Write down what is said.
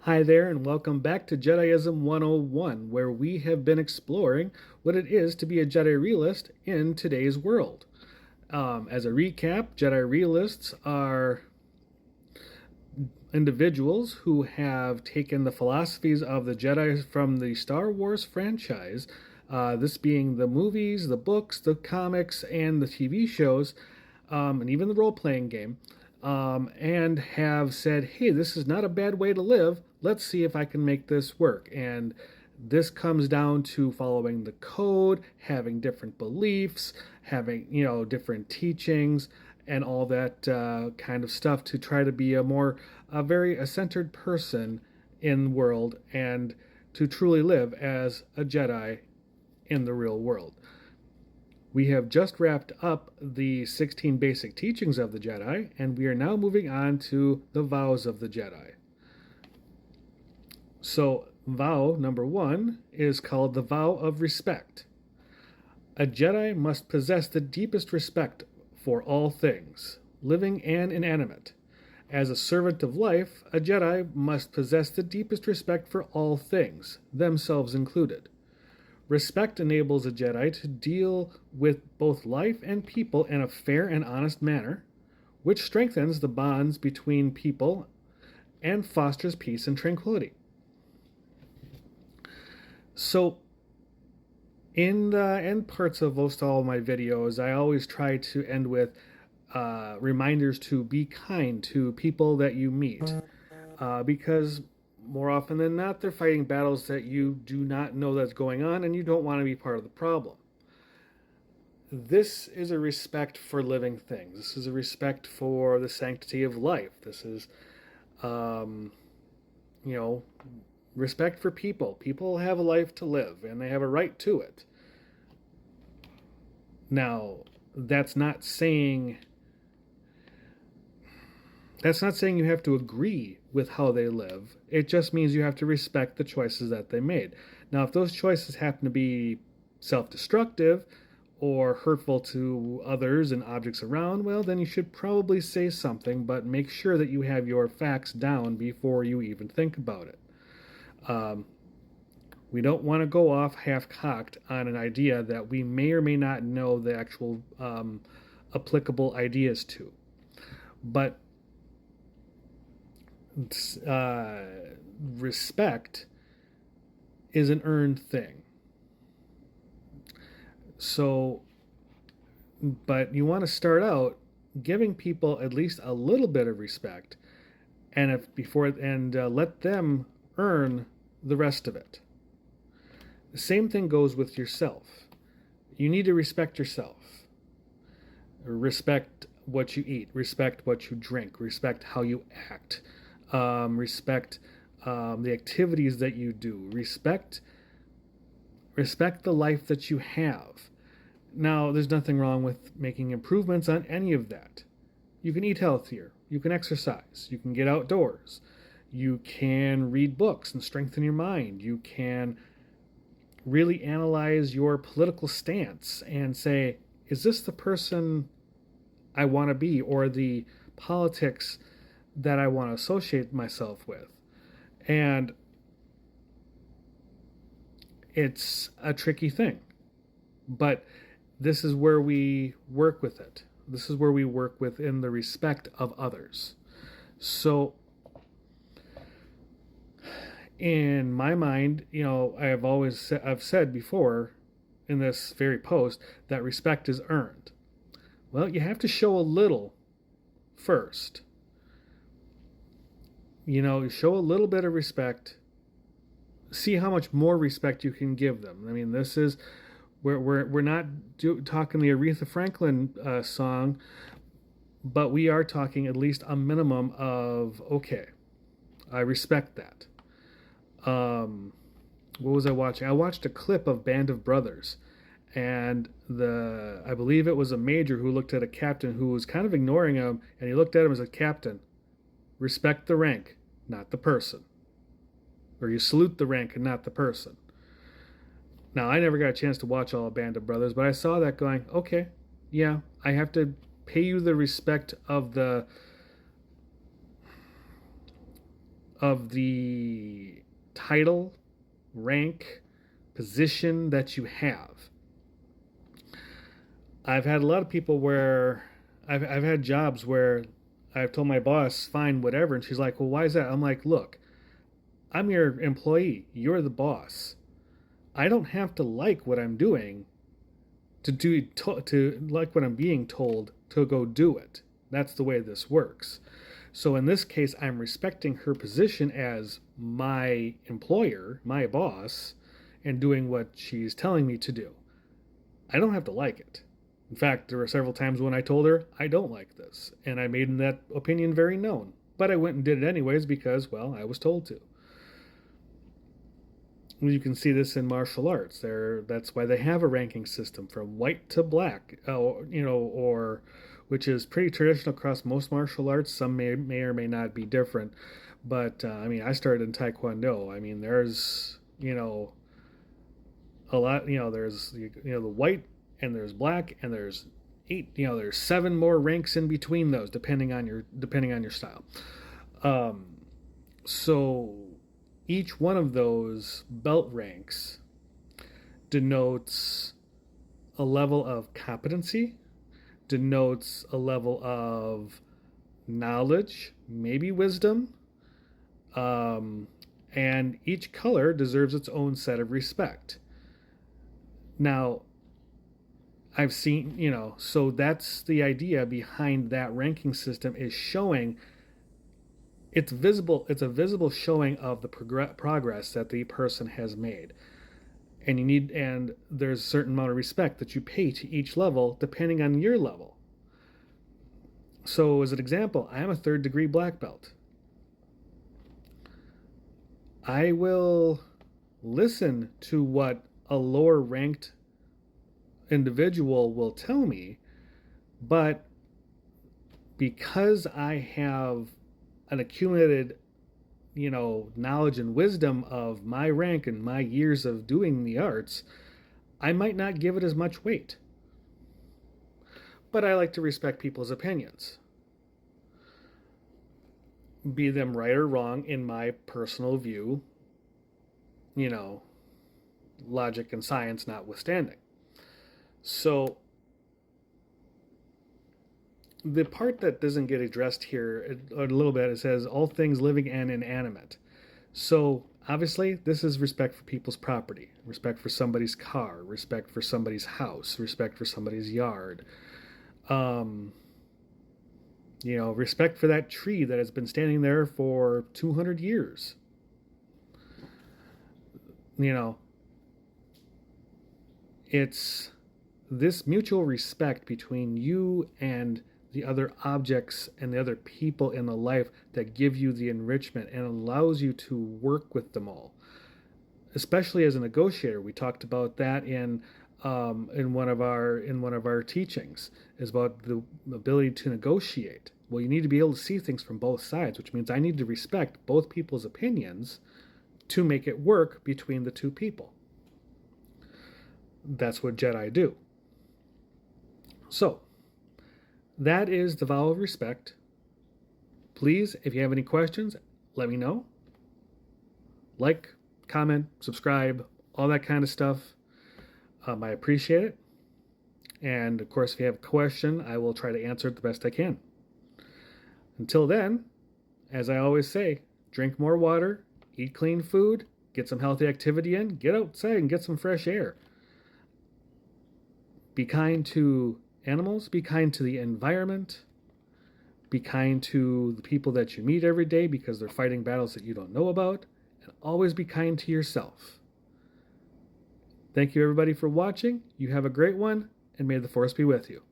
Hi there, and welcome back to Jediism 101, where we have been exploring what it is to be a Jedi realist in today's world. As a recap, Jedi realists are individuals who have taken the philosophies of the Jedi from the Star Wars franchise, this being the movies, the books, the comics, and the TV shows, and even the role playing game, and have said, hey, this is not a bad way to live. Let's see if I can make this work. And this comes down to following the code, having different beliefs, having, different teachings, and all that kind of stuff to try to be a very centered person in the world and to truly live as a Jedi in the real world. We have just wrapped up the 16 basic teachings of the Jedi, and we are now moving on to the vows of the Jedi. So, vow number 1 is called the vow of respect. A Jedi must possess the deepest respect for all things, living and inanimate. As a servant of life, a Jedi must possess the deepest respect for all things, themselves included. Respect enables a Jedi to deal with both life and people in a fair and honest manner, which strengthens the bonds between people and fosters peace and tranquility. So, in the end parts of most all of my videos, I always try to end with reminders to be kind to people that you meet, because more often than not, they're fighting battles that you do not know that's going on, and you don't want to be part of the problem. This is a respect for living things. This is a respect for the sanctity of life. This is, um, you know, respect for people. People have a life to live, and they have a right to it. Now, that's not saying you have to agree with how they live. It just means you have to respect the choices that they made. Now, if those choices happen to be self-destructive or hurtful to others and objects around, well, then you should probably say something, but make sure that you have your facts down before you even think about it. We don't want to go off half-cocked on an idea that we may or may not know the actual applicable ideas to. But respect is an earned thing. So, but you want to start out giving people at least a little bit of respect, and let them earn the rest of it. The same thing goes with yourself. You need to respect yourself. Respect what you eat. Respect what you drink. Respect how you act. Respect the activities that you do. Respect the life that you have. Now, there's nothing wrong with making improvements on any of that. You can eat healthier. You can exercise. You can get outdoors. You can read books and strengthen your mind. You can really analyze your political stance and say, is this the person I want to be, or the politics that I want to associate myself with? And it's a tricky thing, but this is where we work with it. This is where we work within the respect of others. So, in my mind, I've said before in this very post that respect is earned. Well, you have to show a little first. Show a little bit of respect. See how much more respect you can give them. I mean, this is we're not talking the Aretha Franklin song, but we are talking at least a minimum of, okay, I respect that. What was I watching? I watched a clip of Band of Brothers, and I believe it was a major who looked at a captain who was kind of ignoring him, and he looked at him as a captain. Respect the rank, not the person. Or you salute the rank and not the person. Now, I never got a chance to watch all of Band of Brothers, but I saw that going, okay, yeah, I have to pay you the respect of of the title, rank, position that you have. I've had a lot of people where I've had jobs where I've told my boss, fine, whatever. And she's like, well, why is that? I'm like, look, I'm your employee. You're the boss. I don't have to like what I'm doing to like what I'm being told to go do it. That's the way this works. So in this case, I'm respecting her position as my employer, my boss, and doing what she's telling me to do. I don't have to like it. In fact, there were several times when I told her I don't like this, and I made that opinion very known. But I went and did it anyways because, well, I was told to. You can see this in martial arts. That's why they have a ranking system from white to black, or which is pretty traditional across most martial arts. Some may or may not be different, but I mean, I started in Taekwondo. I mean, there's a lot. There's the white and there's black and there's 8. There's 7 more ranks in between those, depending on your style. So each one of those belt ranks denotes a level of competency, denotes a level of knowledge, maybe wisdom, and each color deserves its own set of respect. Now, I've seen, so that's the idea behind that ranking system, is showing it's a visible showing of the progress that the person has made. And there's a certain amount of respect that you pay to each level depending on your level. So as an example, I am a 3rd degree black belt. I will listen to what a lower ranked individual will tell me, but because I have an accumulated knowledge and wisdom of my rank and my years of doing the arts, I might not give it as much weight. But I like to respect people's opinions, be them right or wrong in my personal view, logic and science notwithstanding. So the part that doesn't get addressed here a little bit, it says all things living and inanimate. So obviously this is respect for people's property, respect for somebody's car, respect for somebody's house, respect for somebody's yard, respect for that tree that has been standing there for 200 years. It's this mutual respect between you and the other objects and the other people in the life that give you the enrichment and allows you to work with them all. Especially as a negotiator, we talked about that in one of our teachings, is about the ability to negotiate. Well, you need to be able to see things from both sides, which means I need to respect both people's opinions to make it work between the two people. That's what Jedi do. So that is the vow of respect. Please, if you have any questions, let me know. Like, comment, subscribe, all that kind of stuff. I appreciate it. And of course, if you have a question, I will try to answer it the best I can. Until then, as I always say, drink more water, eat clean food, get some healthy activity in, get outside and get some fresh air. Be kind to animals, be kind to the environment, be kind to the people that you meet every day because they're fighting battles that you don't know about, and always be kind to yourself. Thank you everybody for watching. You have a great one, and may the Force be with you.